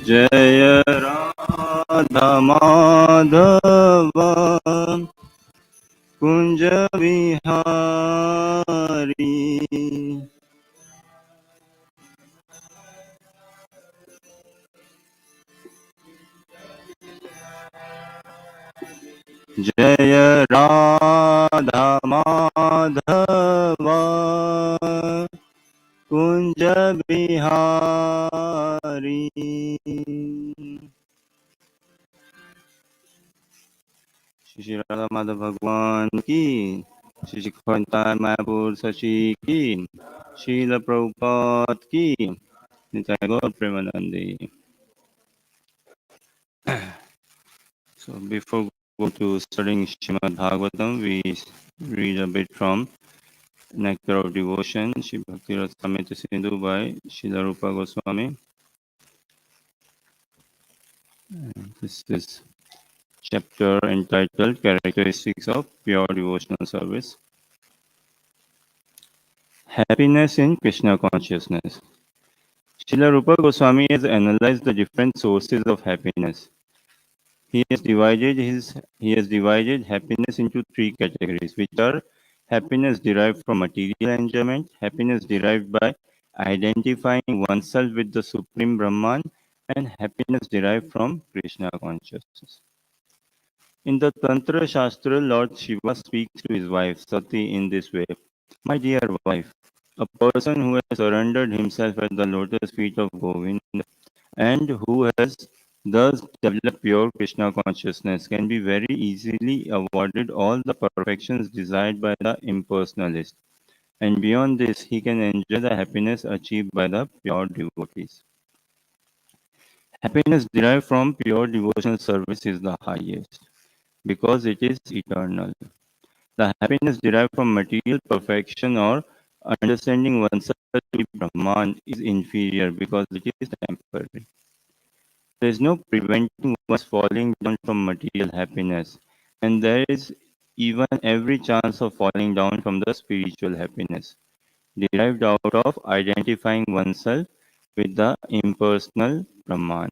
Jaya Radha Madhava Kunja Vihari Jaya Radha Madhava Kunja Vihari. Shri Shri Radha Madhav भगवान की, श्री श्री खंडा मायापुर शशि की, श्रील प्रभुपाद की, निताय गौर Premanandi. So before we go to studying Srimad Bhagavatam, we read a bit from Nectar of Devotion, Shri Bhakti Rasamrita Sindhu by Srila Rupa Goswami. This is chapter entitled Characteristics of Pure Devotional Service. Happiness in Krishna Consciousness. Srila Rupa Goswami has analyzed the different sources of happiness. He has divided happiness into three categories, which are happiness derived from material enjoyment, happiness derived by identifying oneself with the Supreme Brahman, and happiness derived from Krishna consciousness. In the Tantra Shastra, Lord Shiva speaks to his wife Sati in this way: "My dear wife, a person who has surrendered himself at the lotus feet of Govind and who has thus developed pure Krishna consciousness can be very easily awarded all the perfections desired by the impersonalist. And beyond this, he can enjoy the happiness achieved by the pure devotees. Happiness derived from pure devotional service is the highest, because it is eternal. The happiness derived from material perfection or understanding oneself to be Brahman is inferior because it is temporary. There is no preventing one's falling down from material happiness, and there is even every chance of falling down from the spiritual happiness, derived out of identifying oneself with the impersonal Brahman.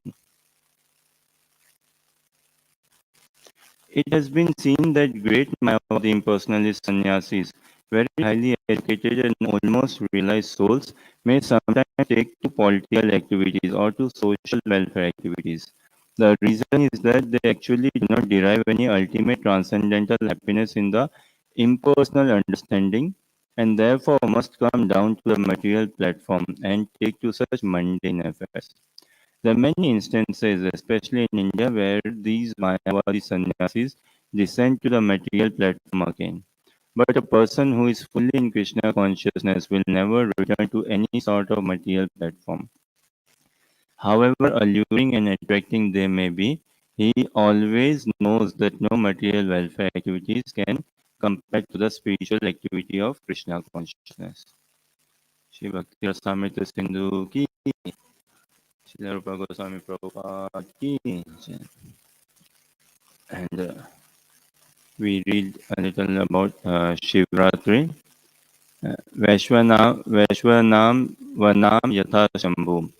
It has been seen that great Mayavadi impersonalist sannyasis, very highly educated and almost realized souls, may sometimes take to political activities or to social welfare activities. The reason is that they actually do not derive any ultimate transcendental happiness in the impersonal understanding, and therefore must come down to the material platform and take to such mundane affairs. There are many instances, especially in India, where these Mayavadi sannyasis descend to the material platform again. But a person who is fully in Krishna consciousness will never return to any sort of material platform. However alluring and attracting they may be, he always knows that no material welfare activities can compare to the spiritual activity of Krishna consciousness. Shri Bhakti Rasamrita Sindhu ki, Shri Rupa Goswami Prabhupada ki. And we read a little about Shivratri. Vaishvanam Vanam Yatha Shambhu.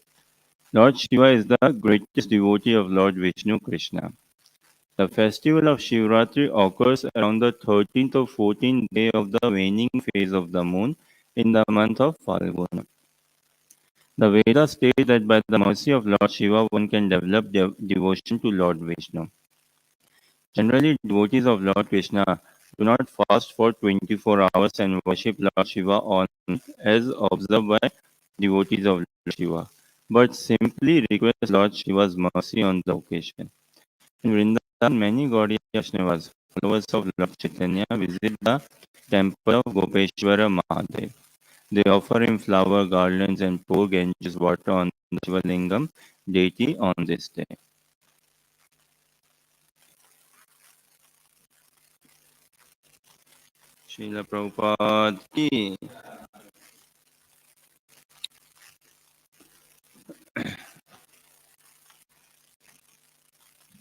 Lord Shiva is the greatest devotee of Lord Vishnu Krishna. The festival of Shivratri occurs around the 13th or 14th day of the waning phase of the moon in the month of Falguna. The Vedas state that by the mercy of Lord Shiva one can develop devotion to Lord Vishnu. Generally, devotees of Lord Krishna do not fast for 24 hours and worship Lord Shiva on as observed by devotees of Lord Shiva, but simply request Lord Shiva's mercy on the occasion. In Vrindavan, many Gaudiya Vaishnavas, followers of Lord Chaitanya, visit the temple of Gopeshwara Mahadev. They offer him flower garlands and pour Ganges water on the Shivalingam deity on this day. Srila Prabhupada ki.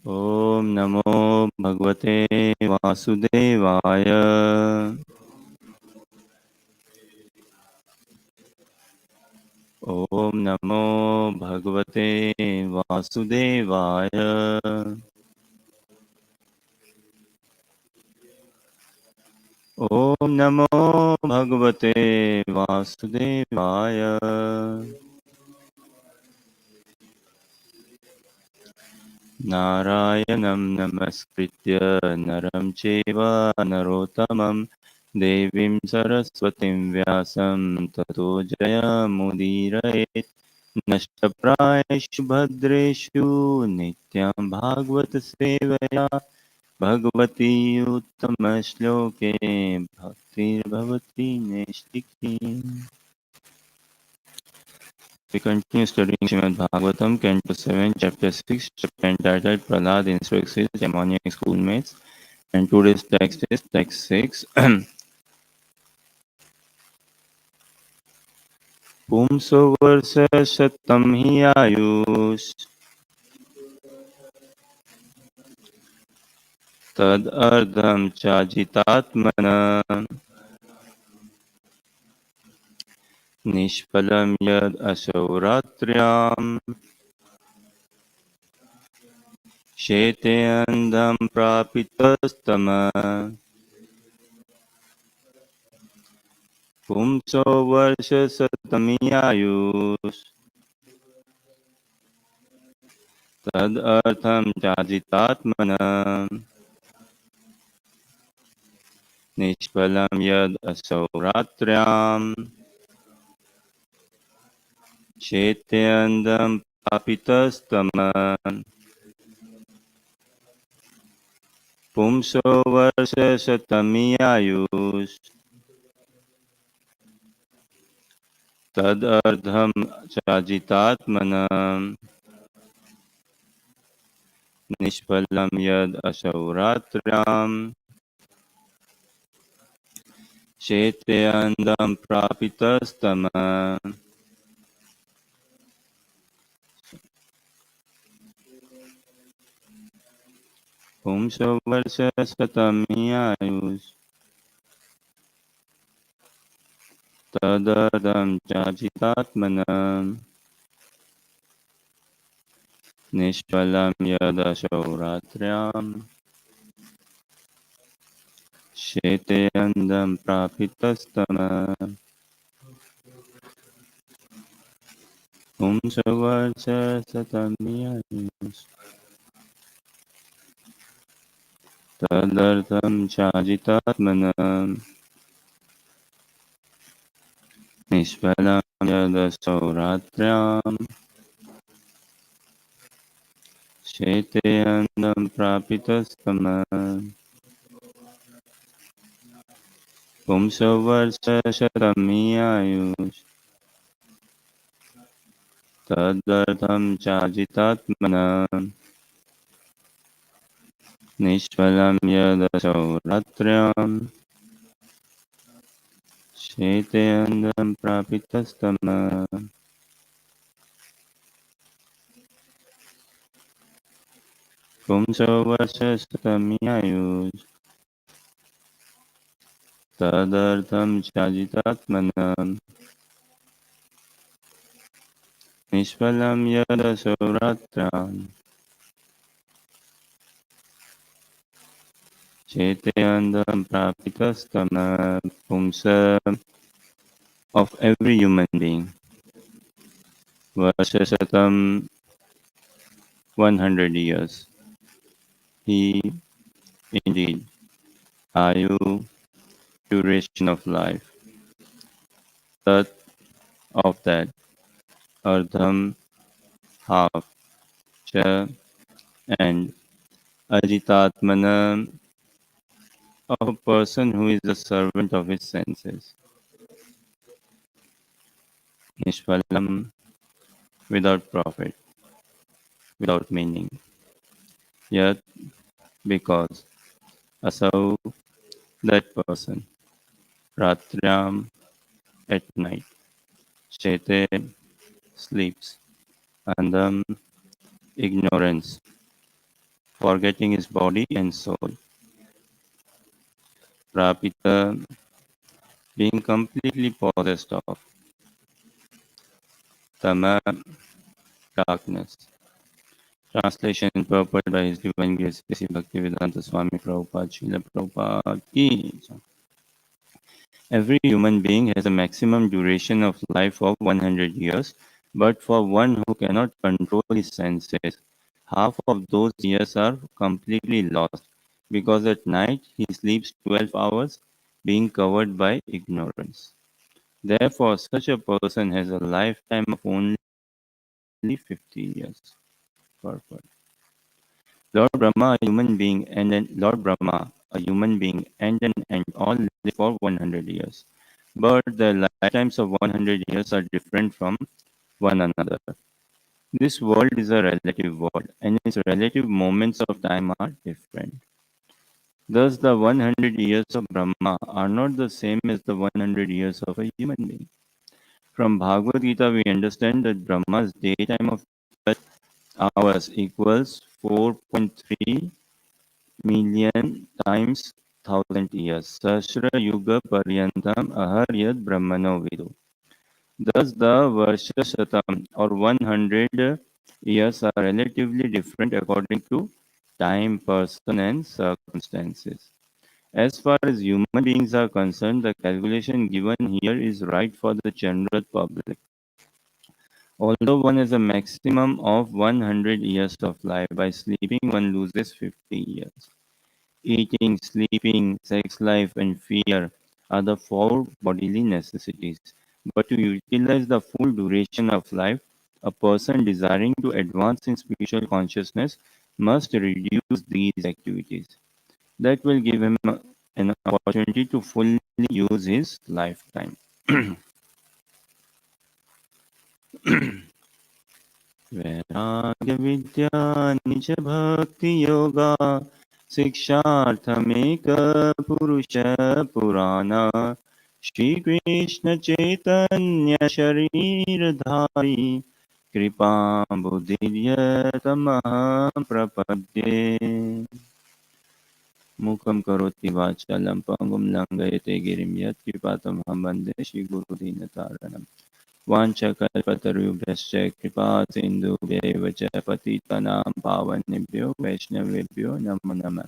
Om Namo Bhagavate Vasudevaya. ॐ नमो भगवते वासुदेवाय। ॐ नमो भगवते वासुदेवाय। नारायणं नमस्कृत्य नरं चैव नरोत्तमं देवीं सरस्वतीं व्यासं ततो जयमुदीरयेत्। नष्टप्रायेषु भद्रेषु नित्यं भागवत सेवया Bhagwati उत्तमश्लोके भक्तिर्भवति नैष्टिकी. We continue studying Srimad Bhagavatam, Canto 7, Chapter 6, chapter entitled Prahlad Instructs His Demoniac Schoolmates. And today's text is text 6. Pumso varsa shatam hi ayush tad ardham chajitatmana nishpalam yad ashauratriam shete andam prapitastama. Pumso varsha satami ayush tad artham chajitatmana nishpalam yad asauratryam chetyandam papitastama. Pumso varsha satami ayush tad artham chajitatmana nishpalam yad asauratryam chetyandam prapitastama. Pumso varsha satami ayush tadardam chajitatmanam nishpalam yadashauratryam sheteyandam prapitastama. Pumsavarcha satamiyayus tadartam chajitatmanam nishpalam yadashauratryam sheteyandam prapitastama. Pumsavarcha satamiyayus tadartam chajitatmanam nishpalam yadashauratryam sheteyandam prapitastama. Pumso varsha satamiyayus tadartam chajitatmanam nishpalam yadashauratryam chetayandam prapitastama. Pumsa of every human being. Varsha satam 100 years. He indeed ayu duration of life. Tat of that. Ardham half. Cha and ajitatmana of a person who is the servant of his senses. Nishpalam without profit, without meaning. Yet because asau that person. Ratryam at night. Shete sleeps. Andam ignorance. Forgetting his body and soul. Prapita being completely possessed of. Tama, darkness. Translation purport by His Divine Grace Sri Bhaktivedanta Swami Prabhupada Srila Prabhupada Ki. Every human being has a maximum duration of life of 100 years, but for one who cannot control his senses, half of those years are completely lost, because at night he sleeps 12 hours, being covered by ignorance. Therefore, such a person has a lifetime of only 50 years. Purport. Lord Brahma, a human being, and then Lord Brahma, a human being, and an ant all live for 100 years. But the lifetimes of 100 years are different from one another. This world is a relative world, and its relative moments of time are different. Thus, the 100 years of Brahma are not the same as the 100 years of a human being. From Bhagavad Gita, we understand that Brahma's daytime of 12 hours equals 4.3 million times 1,000 years. Sahasra Yuga Paryantam Aharyad Brahmano Vidu. Thus, the Varsha Shatam or 100 years are relatively different according to time, person, and circumstances. As far as human beings are concerned, the calculation given here is right for the general public. Although one has a maximum of 100 years of life, by sleeping one loses 50 years. Eating, sleeping, sex life, and fear are the four bodily necessities. But to utilize the full duration of life, a person desiring to advance in spiritual consciousness must reduce these activities. That will give him an opportunity to fully use his lifetime. वैराग्य विद्या निज भक्ति योगा शिक्षार्थमेक पुरुष पुराना श्री कृष्ण चैतन्य शरीरधारी कृपा बुद्धिर्यतमः प्रपद्ये मुखं करोति वाचालं पङ्गुं लङ्घयते गिरिं यत्कृपातमहं वन्दे श्रीगुरुदीनतारणम् वाञ्छकल्पतरुभ्यश्च कृपासिन्धुभ्यैव च पतितानां पावनेभ्यो वैष्णवेभ्यो नमो नमः।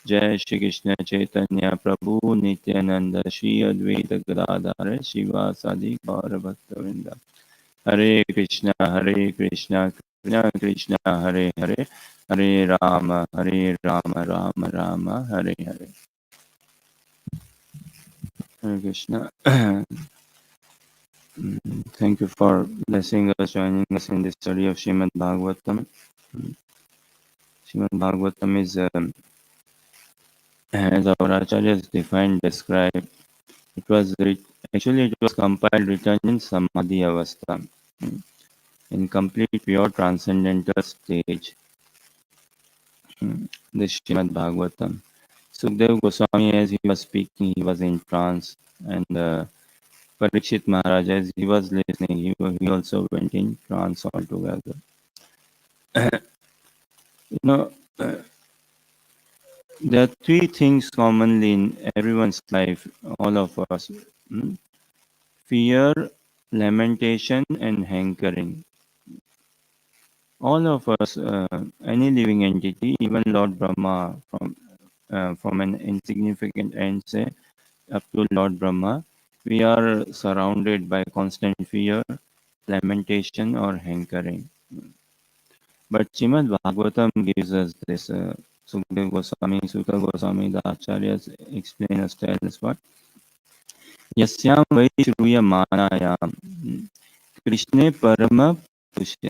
जय श्री कृष्ण चैतन्य प्रभु नित्यानंद श्री अद्वैत गदाधर शिवासादि गौर भक्तवृंद। हरे कृष्णा कृष्णा कृष्ण हरे हरे, हरे Ram Ram Ram Hare Hare. Hare Krishna. Thank you for blessing us, joining us in this study of Srimad Bhagavatam. Srimad Bhagavatam is, as our acharyas defined, described, it was compiled, written in Samadhi Avastha, in complete pure transcendental stage. This Srimad Bhagavatam. Sukdev Goswami, as he was speaking, he was in trance, and Parikshit Maharaj, as he was listening, he also went in trance altogether. You know, there are three things commonly in everyone's life, all of us: fear, lamentation, and hankering. All of us, any living entity, even Lord Brahma, from an insignificant ant, say, up to Lord Brahma, we are surrounded by constant fear, lamentation, or hankering. But Srimad Bhagavatam gives us this. Sukdev Goswami, Sutta Goswami, the Acharyas explain us, tell us what? Yasyam vai shruya manayam Krishne parama pushe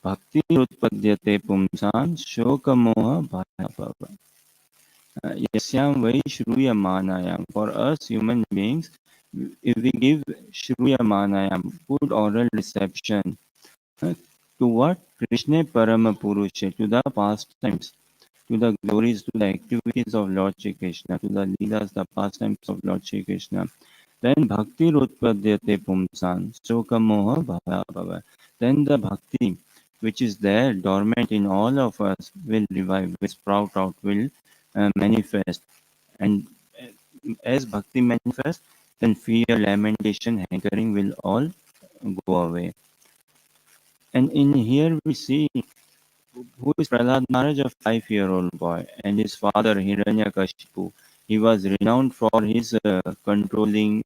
bhakti utpadyate pumsan shoka moha bhayabhava. Yasyam vai shruya manayam. For us human beings, if we give shruya manayam, good oral reception, to what? Krishna parama purusha, to the pastimes, to the glories, to the activities of Lord Shri Krishna, to the leelas, the pastimes of Lord Shri Krishna. Then bhakti rutpadyate pumsan, soka moha bhava bhava. Then the bhakti, which is there dormant in all of us, will revive, will sprout out, will manifest. And as bhakti manifests, then fear, lamentation, hankering will all go away. And in here we see who is Prahlad Maharaj, a 5-year-old boy, and his father Hiranyakashipu. He was renowned for his controlling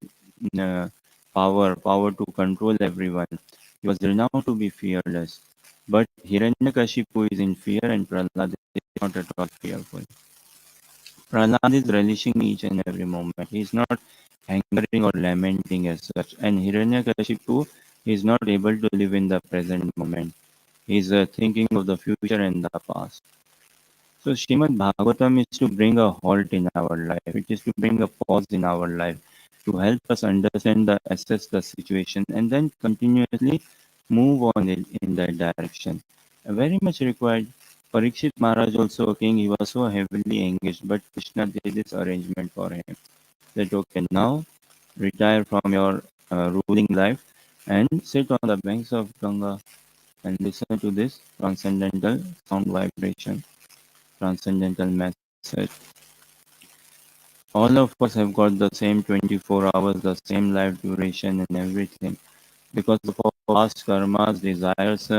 uh, power to control everyone. He was renowned to be fearless. But Hiranyakashipu is in fear, and Prahlad is not at all fearful. Prahlad is relishing each and every moment. He is not angering or lamenting as such. And Hiranyakashipu is not able to live in the present moment. He is thinking of the future and the past. So Srimad Bhagavatam is to bring a halt in our life. It is to bring a pause in our life, to help us understand assess the situation, and then continuously move on in that direction. Very much required. Parikshit Maharaj, also a king, he was so heavily engaged, but Krishna did this arrangement for him. That okay, now retire from your ruling life and sit on the banks of Ganga and listen to this transcendental sound vibration, transcendental message. All of us have got the same 24 hours, the same life duration and everything. Because of our past karmas, desires,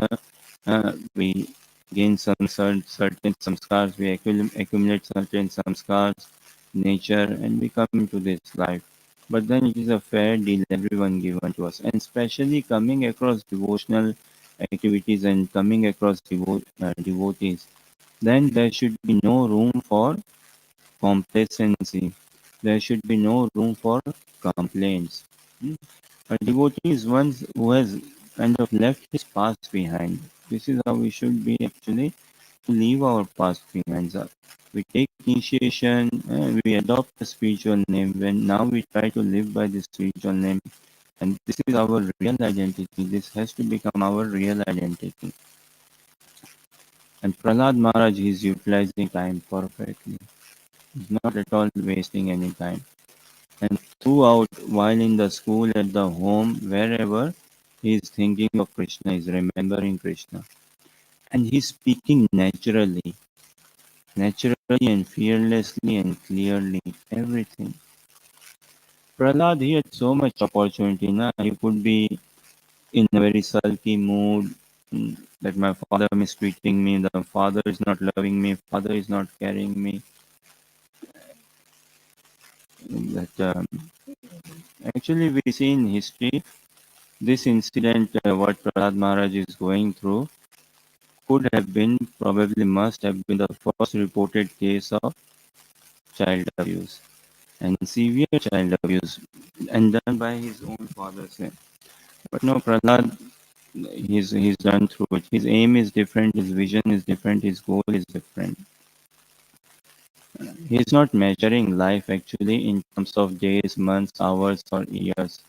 we gain certain samskars, we accumulate certain samskars, nature, and we come into this life. But then it is a fair deal, everyone given to us. And especially coming across devotional activities and coming across devotees, then there should be no room for complacency. There should be no room for complaints. Hmm. A devotee is one who has kind of left his past behind. This is how we should be actually to leave our past behind. So we take initiation, we adopt a spiritual name. When now we try to live by this spiritual name, and this is our real identity. This has to become our real identity. And Prahlad Maharaj is utilizing time perfectly. He's not at all wasting any time. And throughout, while in the school, at the home, wherever, he is thinking of Krishna, he is remembering Krishna. And he's speaking naturally and fearlessly and clearly, everything. Prahlad, he had so much opportunity. Na? He could be in a very sulky mood, that my father mistreating me, the father is not loving me, father is not carrying me. That actually we see in history, this incident, what Prahlad Maharaj is going through, could have been, probably must have been the first reported case of child abuse and severe child abuse and done by his own father. Say. But no, Prahlad, he's done through it. His aim is different, his vision is different, his goal is different. He's not measuring life actually in terms of days, months, hours, or years.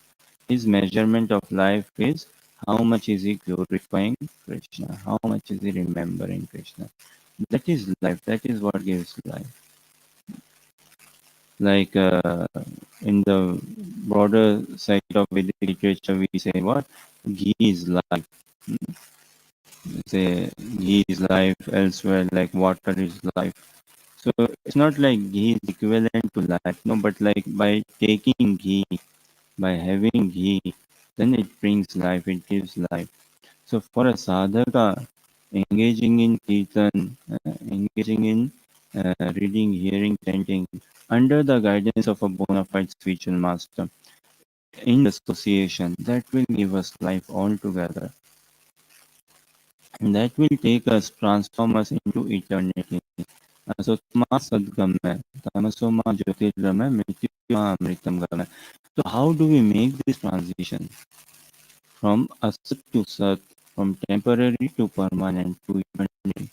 His measurement of life is how much is he glorifying Krishna, how much is he remembering Krishna. That is life, that is what gives life. Like in the broader side of Vedic literature, we say what? Ghee is life. We say ghee is life, elsewhere, like water is life. So it's not like ghee is equivalent to life, no, but like by taking ghee, by having ghee, then it brings life, it gives life. So for a sadhaka, engaging in kirtan, engaging in reading, hearing, chanting, under the guidance of a bona fide spiritual master, in association, that will give us life altogether. And that will take us, transform us into eternity. So tama sadgama, tamasoma jyotirgama, mrityuma amritam gama. So how do we make this transition from asat to sat, from temporary to permanent to eternity?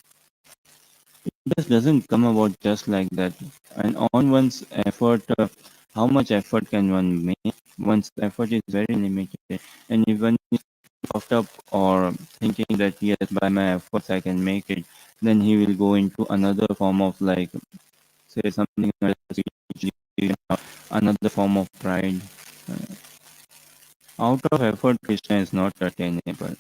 It just doesn't come about just like that. And on one's effort, how much effort can one make? One's effort is very limited. And even if puffed up or thinking that yes, by my efforts I can make it, then he will go into another form of like, say something like another form of pride. Out of effort, Krishna is not attainable.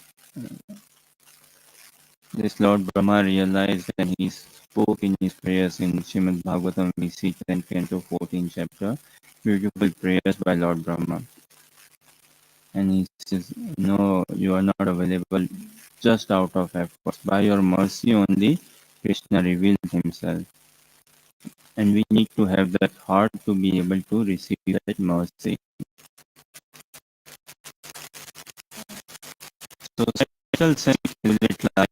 This Lord Brahma realized and he spoke in his prayers in Srimad Bhagavatam. We see 10th canto 14th chapter. Beautiful prayers by Lord Brahma. And he says, no, you are not available just out of effort. By your mercy only, Krishna reveals himself. And we need to have that heart to be able to receive that mercy. So societal sense is it like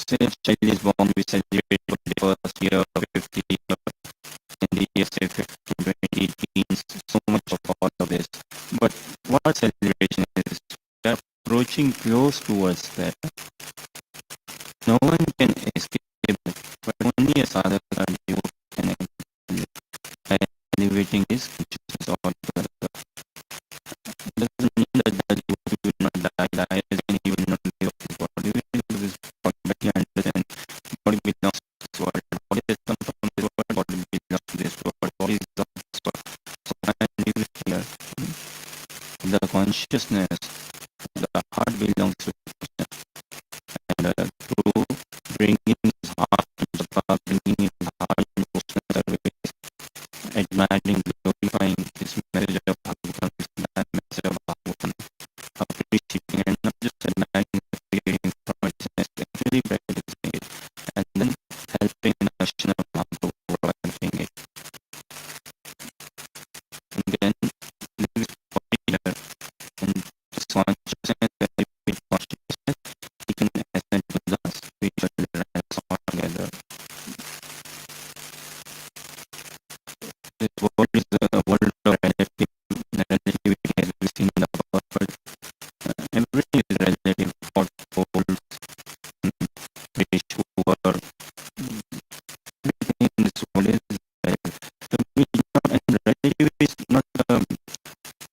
say a child is born, we celebrate for the first year, 50 year, in the year say 15, 20 teens, so much of all of this. But what celebration is? We are approaching close towards that. No one can escape it, but only a sadhaka or devotee can by elevating his consciousness altogether. It doesn't mean that the devotee will not die and he will not give up his body. He will give his body, but he understands body belongs to this world. Body has come from this world, body belongs to this world, body is of this world. So when I live here, the consciousness, the heart belongs to Krishna. And through bringing his heart to Japa, bringing his heart to devotional service, admiring, glorifying this message of Bhagavatam, that message of Bhagavatam, appreciating and not just admiring, appreciating from a distance, actually practicing it, and then helping in action of Mahaprabhu practicing it. And then live is popular, and this consciousness, very consciousness, he can ascend to the spiritual ranks altogether. This world is a world of relativity as we see in the above, but everything is relative. Hot, cold, rich, poor, everything in this world is relative. So we not, and relative is not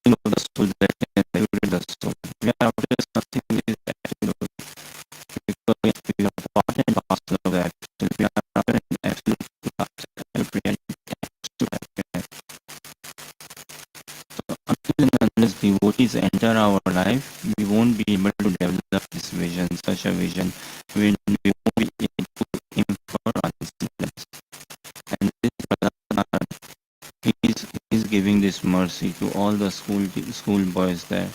thing of the soul that can regulate the soul. We are after something that is absolute. Because we are part and parcel of that. We are after an absolute reality, absolute happiness. So until and unless devotees enter our life, we won't be able to develop this vision, such a vision. We won't be able to aim for unseenless. And this Prahlad, he is giving this mercy to all the school boys there.